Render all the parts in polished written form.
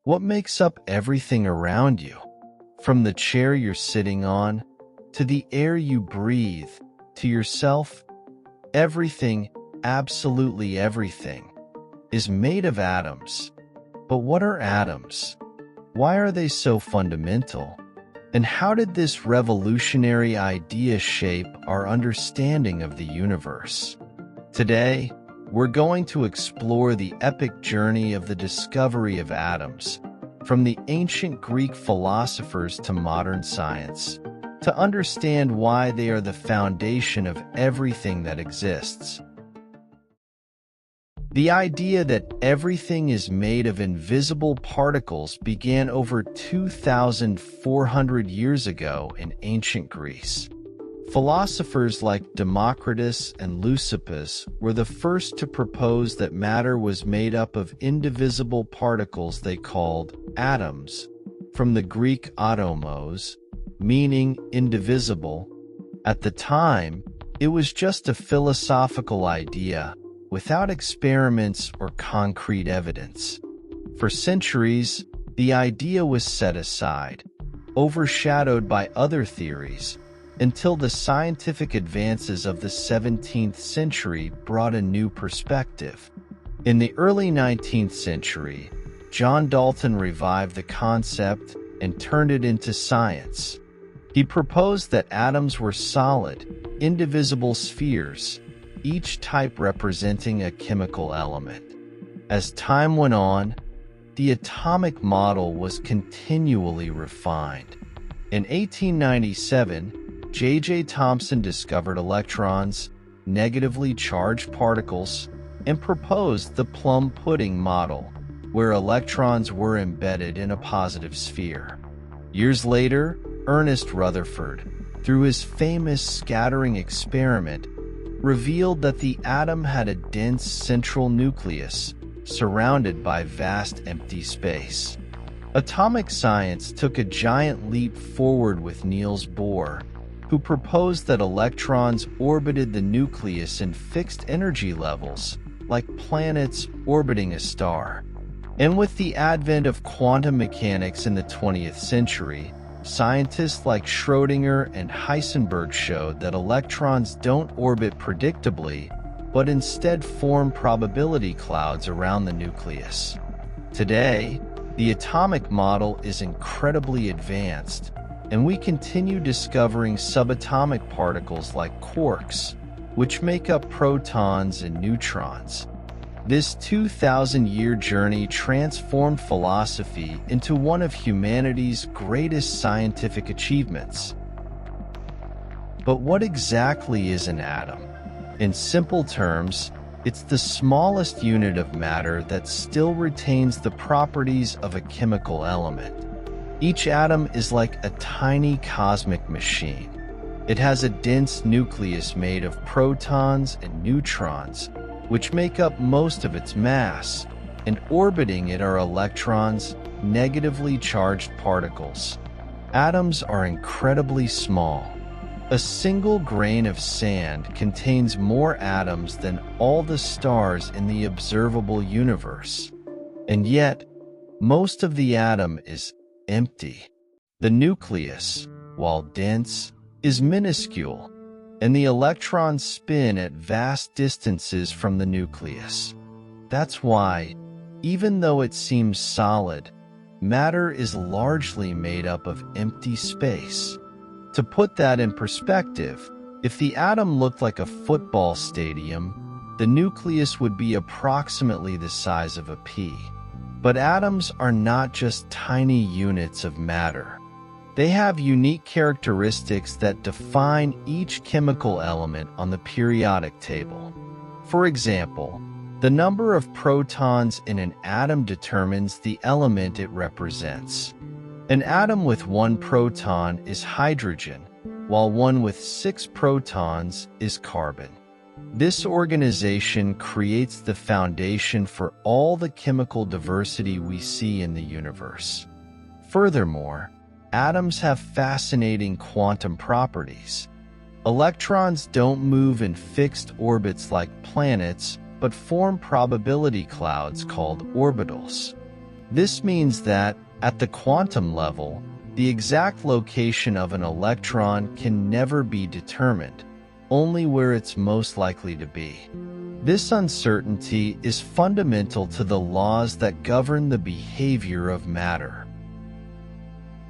What makes up everything around you? From the chair you're sitting on, to the air you breathe, to yourself, everything, absolutely everything, is made of atoms. But what are atoms? Why are they so fundamental? And how did this revolutionary idea shape our understanding of the universe? Today, we're going to explore the epic journey of the discovery of atoms, from the ancient Greek philosophers to modern science, to understand why they are the foundation of everything that exists. The idea that everything is made of invisible particles began over 2,400 years ago in ancient Greece. Philosophers like Democritus and Leucippus were the first to propose that matter was made up of indivisible particles they called atoms, from the Greek atomos, meaning indivisible. At the time, it was just a philosophical idea, without experiments or concrete evidence. For centuries, the idea was set aside, overshadowed by other theories, until the scientific advances of the 17th century brought a new perspective. In the early 19th century, John Dalton revived the concept and turned it into science. He proposed that atoms were solid, indivisible spheres, each type representing a chemical element. As time went on, the atomic model was continually refined. In 1897, J.J. Thomson discovered electrons, negatively charged particles, and proposed the plum pudding model, where electrons were embedded in a positive sphere. Years later, Ernest Rutherford, through his famous scattering experiment, revealed that the atom had a dense central nucleus surrounded by vast empty space. Atomic science took a giant leap forward with Niels Bohr, who proposed that electrons orbited the nucleus in fixed energy levels, like planets orbiting a star. And with the advent of quantum mechanics in the 20th century, scientists like Schrödinger and Heisenberg showed that electrons don't orbit predictably, but instead form probability clouds around the nucleus. Today, the atomic model is incredibly advanced, and we continue discovering subatomic particles like quarks, which make up protons and neutrons. This 2,000-year journey transformed philosophy into one of humanity's greatest scientific achievements. But what exactly is an atom? In simple terms, it's the smallest unit of matter that still retains the properties of a chemical element. Each atom is like a tiny cosmic machine. It has a dense nucleus made of protons and neutrons, which make up most of its mass, and orbiting it are electrons, negatively charged particles. Atoms are incredibly small. A single grain of sand contains more atoms than all the stars in the observable universe. And yet, most of the atom is empty. The nucleus, while dense, is minuscule, and the electrons spin at vast distances from the nucleus. That's why, even though it seems solid, matter is largely made up of empty space. To put that in perspective, if the atom looked like a football stadium, the nucleus would be approximately the size of a pea. But atoms are not just tiny units of matter. They have unique characteristics that define each chemical element on the periodic table. For example, the number of protons in an atom determines the element it represents. An atom with 1 proton is hydrogen, while one with 6 protons is carbon. This organization creates the foundation for all the chemical diversity we see in the universe. Furthermore, atoms have fascinating quantum properties. Electrons don't move in fixed orbits like planets, but form probability clouds called orbitals. This means that, at the quantum level, the exact location of an electron can never be determined, only where it's most likely to be. This uncertainty is fundamental to the laws that govern the behavior of matter.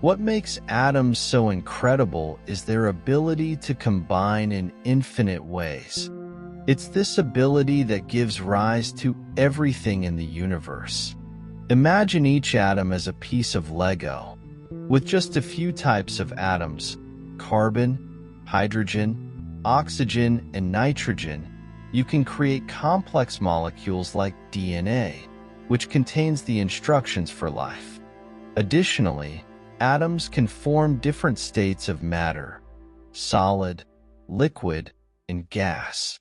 What makes atoms so incredible is their ability to combine in infinite ways. It's this ability that gives rise to everything in the universe. Imagine each atom as a piece of Lego. With just a few types of atoms, carbon, hydrogen, oxygen, and nitrogen, you can create complex molecules like DNA, which contains the instructions for life. Additionally, atoms can form different states of matter: solid, liquid, and gas.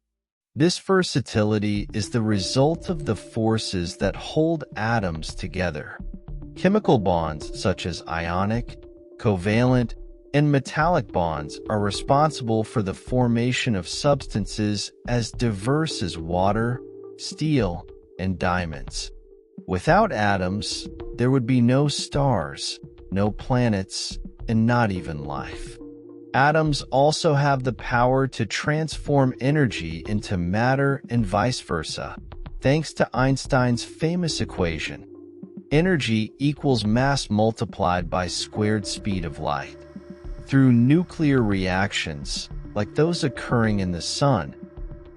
This versatility is the result of the forces that hold atoms together. Chemical bonds such as ionic, covalent, and metallic bonds are responsible for the formation of substances as diverse as water, steel, and diamonds. Without atoms, there would be no stars, no planets, and not even life. Atoms also have the power to transform energy into matter and vice versa, thanks to Einstein's famous equation. Energy equals mass multiplied by squared speed of light. Through nuclear reactions, like those occurring in the sun,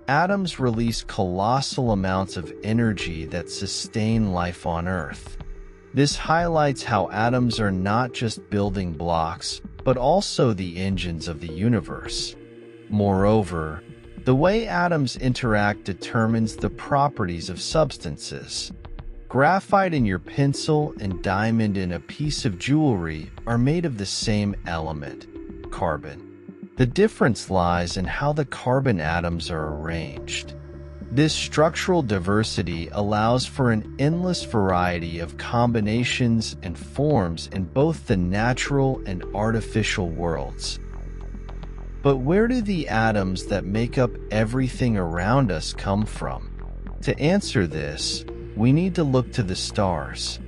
atoms release colossal amounts of energy that sustain life on Earth. This highlights how atoms are not just building blocks, but also the engines of the universe. Moreover, the way atoms interact determines the properties of substances. Graphite in your pencil and diamond in a piece of jewelry are made of the same element, carbon. The difference lies in how the carbon atoms are arranged. This structural diversity allows for an endless variety of combinations and forms in both the natural and artificial worlds. But where do the atoms that make up everything around us come from? To answer this, we need to look to the stars.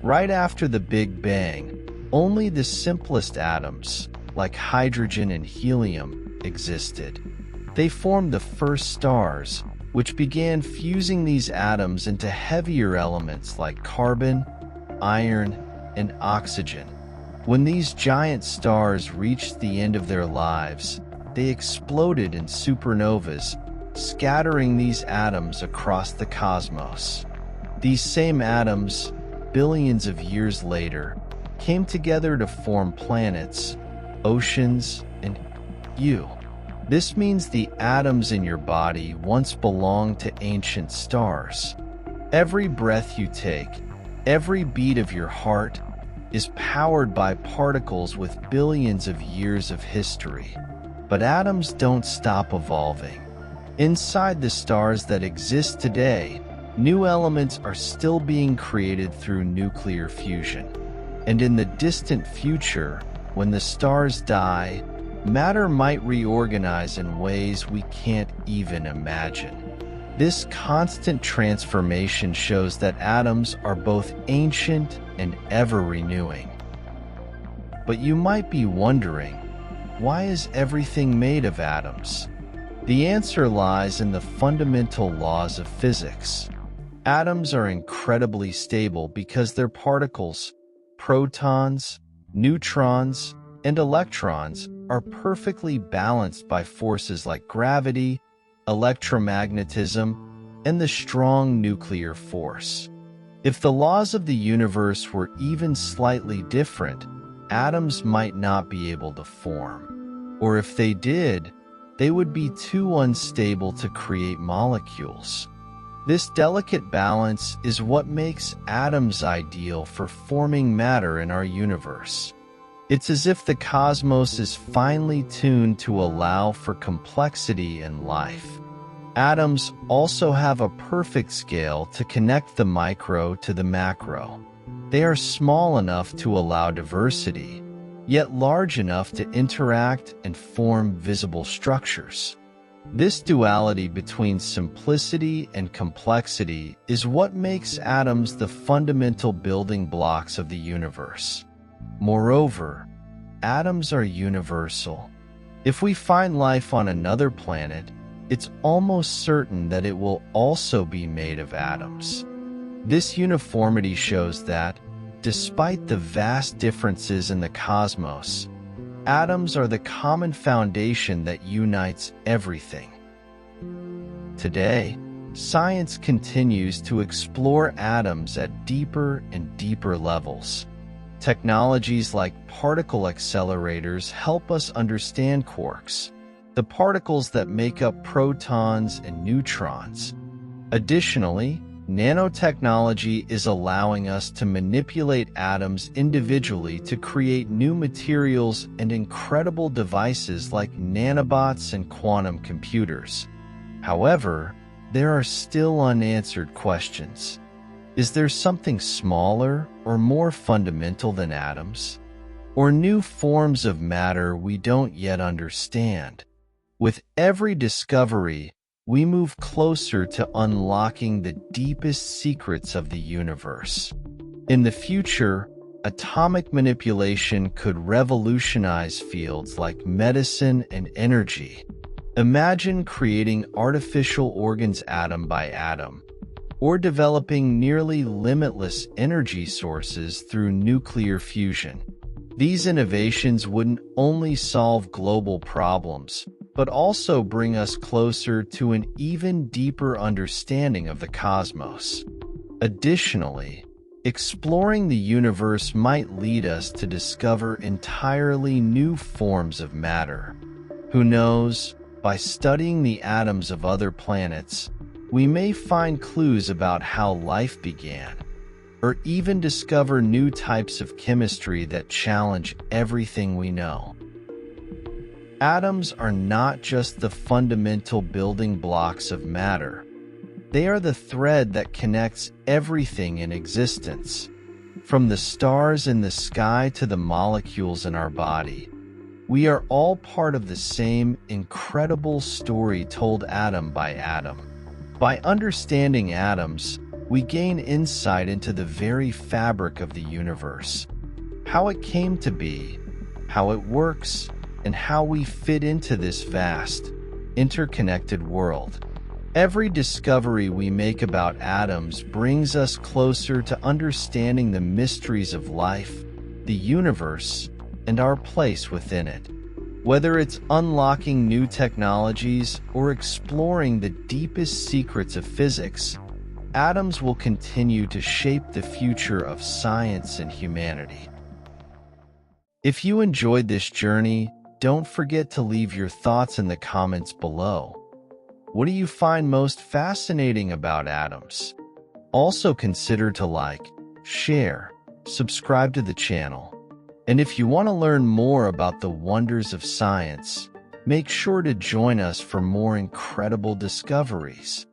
Right after the Big Bang, only the simplest atoms, like hydrogen and helium, existed. They formed the first stars, which began fusing these atoms into heavier elements like carbon, iron, and oxygen. When these giant stars reached the end of their lives, they exploded in supernovas, scattering these atoms across the cosmos. These same atoms, billions of years later, came together to form planets, oceans, and you. This means the atoms in your body once belonged to ancient stars. Every breath you take, every beat of your heart, is powered by particles with billions of years of history. But atoms don't stop evolving. Inside the stars that exist today, new elements are still being created through nuclear fusion. And in the distant future, when the stars die, matter might reorganize in ways we can't even imagine. This constant transformation shows that atoms are both ancient and ever-renewing. But you might be wondering, why is everything made of atoms? The answer lies in the fundamental laws of physics. Atoms are incredibly stable because their particles, protons, neutrons, and electrons, are perfectly balanced by forces like gravity, electromagnetism, and the strong nuclear force. If the laws of the universe were even slightly different, atoms might not be able to form. Or if they did, they would be too unstable to create molecules. This delicate balance is what makes atoms ideal for forming matter in our universe. It's as if the cosmos is finely tuned to allow for complexity in life. Atoms also have a perfect scale to connect the micro to the macro. They are small enough to allow diversity, yet large enough to interact and form visible structures. This duality between simplicity and complexity is what makes atoms the fundamental building blocks of the universe. Moreover, atoms are universal. If we find life on another planet, it's almost certain that it will also be made of atoms. This uniformity shows that, despite the vast differences in the cosmos, atoms are the common foundation that unites everything. Today, science continues to explore atoms at deeper and deeper levels. Technologies like particle accelerators help us understand quarks, the particles that make up protons and neutrons. Additionally, nanotechnology is allowing us to manipulate atoms individually to create new materials and incredible devices like nanobots and quantum computers. However, there are still unanswered questions. Is there something smaller or more fundamental than atoms? Or new forms of matter we don't yet understand? With every discovery, we move closer to unlocking the deepest secrets of the universe. In the future, atomic manipulation could revolutionize fields like medicine and energy. Imagine creating artificial organs atom by atom, or developing nearly limitless energy sources through nuclear fusion. These innovations wouldn't only solve global problems, but also bring us closer to an even deeper understanding of the cosmos. Additionally, exploring the universe might lead us to discover entirely new forms of matter. Who knows, by studying the atoms of other planets, we may find clues about how life began, or even discover new types of chemistry that challenge everything we know. Atoms are not just the fundamental building blocks of matter. They are the thread that connects everything in existence, from the stars in the sky to the molecules in our body. We are all part of the same incredible story told atom by atom. By understanding atoms, we gain insight into the very fabric of the universe, how it came to be, how it works, and how we fit into this vast, interconnected world. Every discovery we make about atoms brings us closer to understanding the mysteries of life, the universe, and our place within it. Whether it's unlocking new technologies or exploring the deepest secrets of physics, atoms will continue to shape the future of science and humanity. If you enjoyed this journey, don't forget to leave your thoughts in the comments below. What do you find most fascinating about atoms? Also consider to like, share, subscribe to the channel. And if you want to learn more about the wonders of science, make sure to join us for more incredible discoveries.